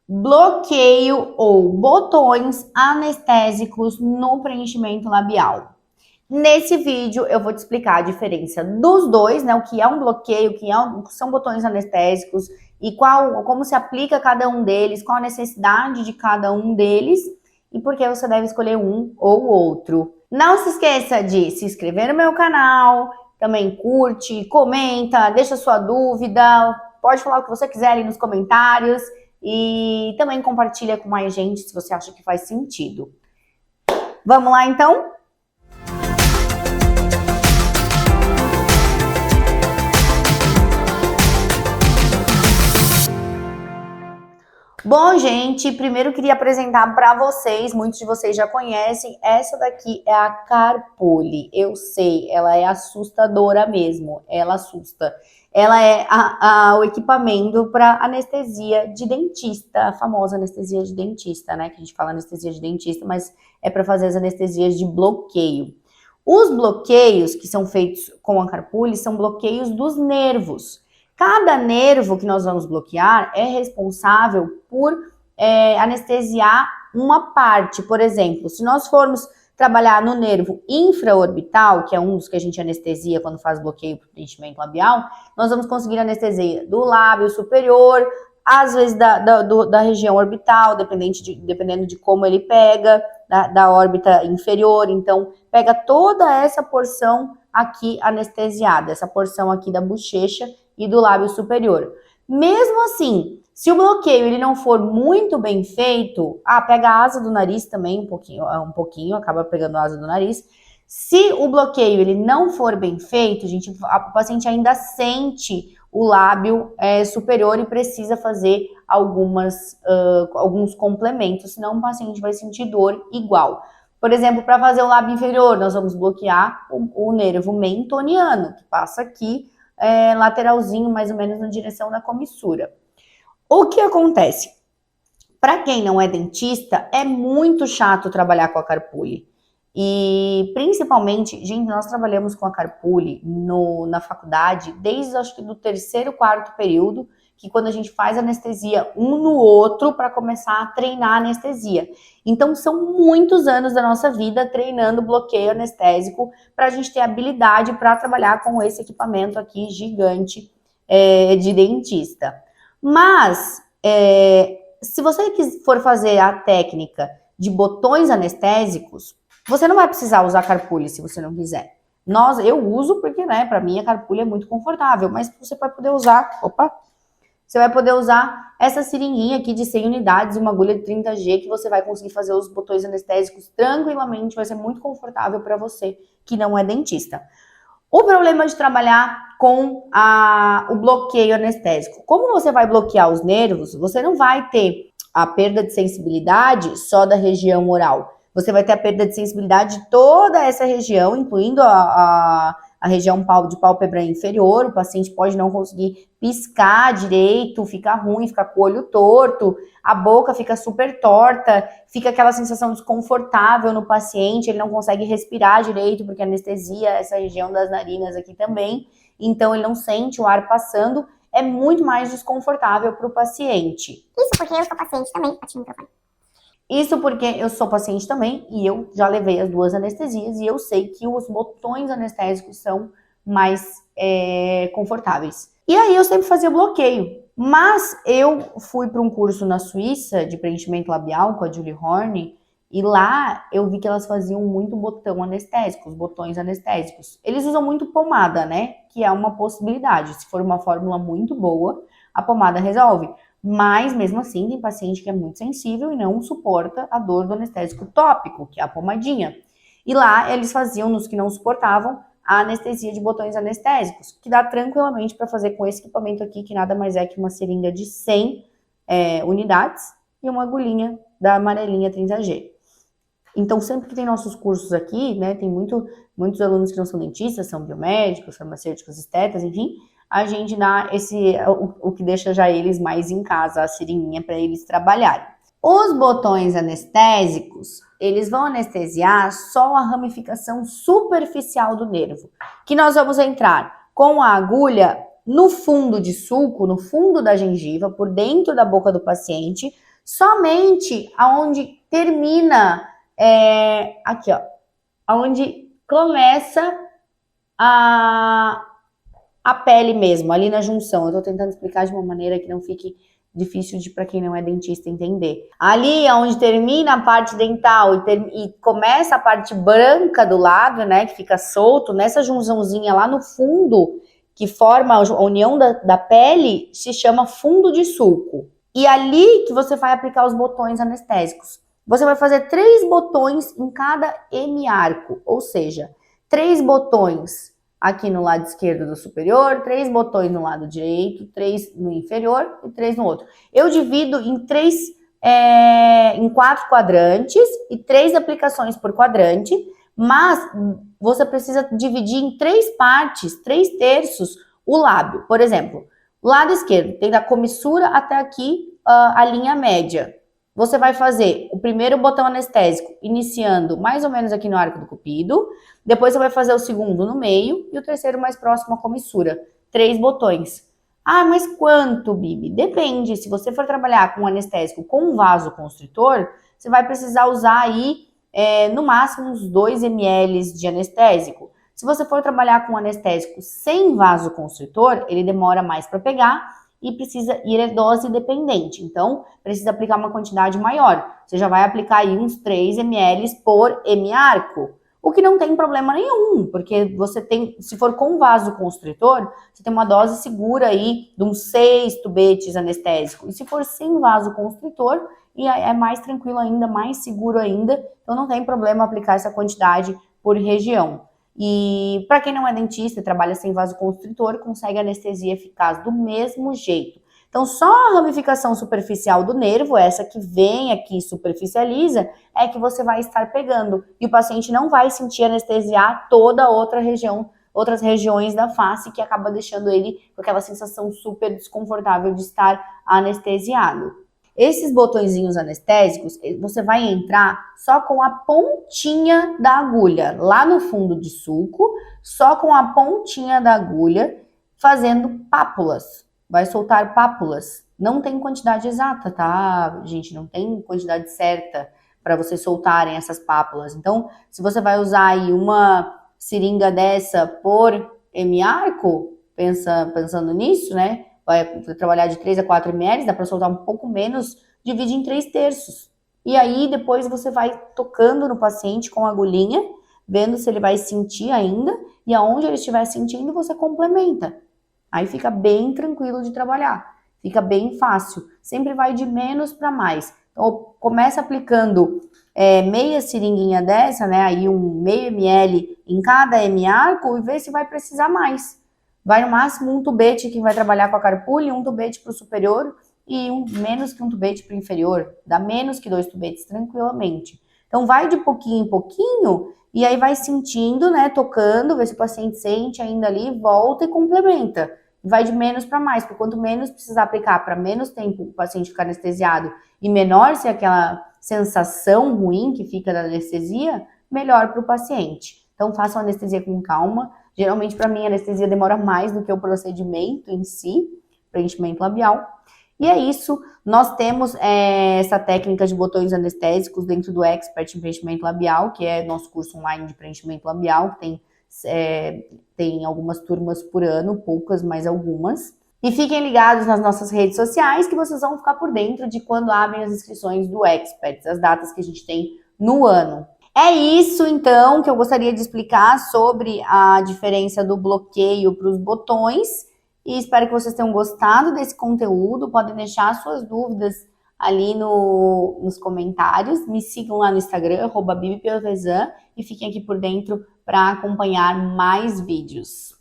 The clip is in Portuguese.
bloqueio ou botões anestésicos no preenchimento labial. Nesse vídeo eu vou te explicar a diferença dos dois, né? O que é um bloqueio, o que são botões anestésicos e como se aplica cada um deles, qual a necessidade de cada um deles e por que você deve escolher um ou outro. Não se esqueça de se inscrever no meu canal, também curte, comenta, deixa sua dúvida, pode falar o que você quiser ali nos comentários e também compartilha com mais gente se você acha que faz sentido. Vamos lá então? Bom, gente, primeiro eu queria apresentar para vocês, muitos de vocês já conhecem, essa daqui é a Carpuli. Eu sei, ela é assustadora mesmo, ela assusta. Ela é o equipamento para anestesia de dentista, a famosa anestesia de dentista, né? Que a gente fala anestesia de dentista, mas é para fazer as anestesias de bloqueio. Os bloqueios que são feitos com a Carpuli são bloqueios dos nervos. Cada nervo que nós vamos bloquear é responsável por anestesiar uma parte. Por exemplo, se nós formos trabalhar no nervo infraorbital, que é um dos que a gente anestesia quando faz bloqueio para o preenchimento labial, nós vamos conseguir anestesia do lábio superior, às vezes da região orbital, dependendo de como ele pega, da órbita inferior. Então, pega toda essa porção aqui anestesiada, essa porção aqui da bochecha e do lábio superior. Mesmo assim, se o bloqueio ele não for muito bem feito, pega a asa do nariz também um pouquinho, acaba pegando a asa do nariz. Se o bloqueio ele não for bem feito, o paciente ainda sente o lábio superior e precisa fazer alguns complementos, senão o paciente vai sentir dor igual. Por exemplo, para fazer o lábio inferior, nós vamos bloquear o nervo mentoniano, que passa aqui lateralzinho, mais ou menos na direção da comissura. O que acontece? Para quem não é dentista, é muito chato trabalhar com a Carpuli. E principalmente, gente, nós trabalhamos com a Carpuli na faculdade desde acho que do terceiro, quarto período, que quando a gente faz anestesia um no outro para começar a treinar a anestesia. Então são muitos anos da nossa vida treinando bloqueio anestésico para a gente ter habilidade para trabalhar com esse equipamento aqui gigante de dentista. Mas se você for fazer a técnica de botões anestésicos, você não vai precisar usar Carpuli se você não quiser. Eu uso porque, né, para mim a Carpuli é muito confortável, mas você vai poder usar, você vai poder usar essa seringuinha aqui de 100 unidades, uma agulha de 30G, que você vai conseguir fazer os botões anestésicos tranquilamente, vai ser muito confortável para você que não é dentista. O problema de trabalhar com o bloqueio anestésico. Como você vai bloquear os nervos, você não vai ter a perda de sensibilidade só da região oral. Você vai ter a perda de sensibilidade de toda essa região, incluindo a região de pálpebra inferior. O paciente pode não conseguir piscar direito, fica ruim, fica com o olho torto, a boca fica super torta, fica aquela sensação desconfortável no paciente, ele não consegue respirar direito, porque anestesia essa região das narinas aqui também, então ele não sente o ar passando, é muito mais desconfortável para o paciente. Isso porque eu sou paciente também, bati no microfone. Isso porque eu sou paciente também e eu já levei as duas anestesias e eu sei que os botões anestésicos são mais confortáveis. E aí eu sempre fazia bloqueio, mas eu fui para um curso na Suíça de preenchimento labial com a Julie Horne e lá eu vi que elas faziam muito botão anestésico, os botões anestésicos. Eles usam muito pomada, né? Que é uma possibilidade. Se for uma fórmula muito boa, a pomada resolve. Mas, mesmo assim, tem paciente que é muito sensível e não suporta a dor do anestésico tópico, que é a pomadinha. E lá, eles faziam, nos que não suportavam, a anestesia de botões anestésicos, que dá tranquilamente para fazer com esse equipamento aqui, que nada mais é que uma seringa de 100 unidades e uma agulhinha da amarelinha 30G. Então, sempre que tem nossos cursos aqui, né, tem muitos alunos que não são dentistas, são biomédicos, farmacêuticos, estetas, enfim, a gente dá o que deixa já eles mais em casa, a seringuinha para eles trabalharem. Os botões anestésicos, eles vão anestesiar só a ramificação superficial do nervo, que nós vamos entrar com a agulha no fundo de sulco, no fundo da gengiva, por dentro da boca do paciente, Somente aonde termina, aqui ó, aonde começa a pele mesmo, ali na junção. Eu tô tentando explicar de uma maneira que não fique difícil para quem não é dentista entender. Ali onde termina a parte dental e começa a parte branca do lado, né, que fica solto, nessa junçãozinha lá no fundo, que forma a união da pele, se chama fundo de sulco. E ali que você vai aplicar os botões anestésicos. Você vai fazer 3 botões em cada hemiarco, ou seja, 3 botões aqui no lado esquerdo do superior, 3 botões no lado direito, 3 no inferior e 3 no outro. Eu divido em 4 quadrantes e 3 aplicações por quadrante, mas você precisa dividir em 3 partes, 3 terços, o lábio. Por exemplo, o lado esquerdo tem da comissura até aqui a linha média. Você vai fazer o primeiro botão anestésico iniciando mais ou menos aqui no arco do cupido, depois você vai fazer o segundo no meio e o terceiro mais próximo à comissura. 3 botões. Ah, mas quanto, Bibi? Depende. Se você for trabalhar com anestésico com vasoconstritor, você vai precisar usar aí no máximo uns 2 ml de anestésico. Se você for trabalhar com anestésico sem vasoconstritor, ele demora mais para pegar e é dose dependente, então precisa aplicar uma quantidade maior. Você já vai aplicar aí uns 3 ml por hemiarco, o que não tem problema nenhum, porque você tem, se for com vasoconstritor, você tem uma dose segura aí de uns 6 tubetes anestésicos, e se for sem vasoconstritor, é mais tranquilo ainda, mais seguro ainda, então não tem problema aplicar essa quantidade por região. E para quem não é dentista e trabalha sem vasoconstritor, consegue anestesia eficaz do mesmo jeito. Então, só a ramificação superficial do nervo, essa que vem aqui e superficializa, é que você vai estar pegando. E o paciente não vai sentir anestesiar toda outra região, outras regiões da face, que acaba deixando ele com aquela sensação super desconfortável de estar anestesiado. Esses botõezinhos anestésicos, você vai entrar só com a pontinha da agulha, lá no fundo de sulco, só com a pontinha da agulha, fazendo pápulas. Vai soltar pápulas. Não tem quantidade exata, tá, gente? Não tem quantidade certa para vocês soltarem essas pápulas. Então, se você vai usar aí uma seringa dessa por hemiarco, pensando nisso, né? Vai trabalhar de 3 a 4 ml, dá para soltar um pouco menos, divide em 3 terços. E aí, depois você vai tocando no paciente com a agulhinha, vendo se ele vai sentir ainda, e aonde ele estiver sentindo, você complementa. Aí fica bem tranquilo de trabalhar, fica bem fácil. Sempre vai de menos para mais. Então, começa aplicando meia seringuinha dessa, né? Aí meio ml em cada hemiarco e vê se vai precisar mais. Vai no máximo um tubete que vai trabalhar com a carpulha, um tubete para o superior e menos que um tubete para o inferior. Dá menos que 2 tubetes tranquilamente. Então vai de pouquinho em pouquinho e aí vai sentindo, né, tocando, vê se o paciente sente ainda ali, volta e complementa. Vai de menos para mais, porque quanto menos precisar aplicar para menos tempo o paciente ficar anestesiado e menor se aquela sensação ruim que fica da anestesia, melhor para o paciente. Então façam a anestesia com calma. Geralmente, para mim, a anestesia demora mais do que o procedimento em si, preenchimento labial. E é isso, nós temos essa técnica de botões anestésicos dentro do Expert em preenchimento labial, que é nosso curso online de preenchimento labial, que tem algumas turmas por ano, poucas, mas algumas. E fiquem ligados nas nossas redes sociais, que vocês vão ficar por dentro de quando abrem as inscrições do Expert, as datas que a gente tem no ano. É isso, então, que eu gostaria de explicar sobre a diferença do bloqueio para os botões. E espero que vocês tenham gostado desse conteúdo. Podem deixar suas dúvidas ali nos comentários. Me sigam lá no Instagram, @bibipiovesan, e fiquem aqui por dentro para acompanhar mais vídeos.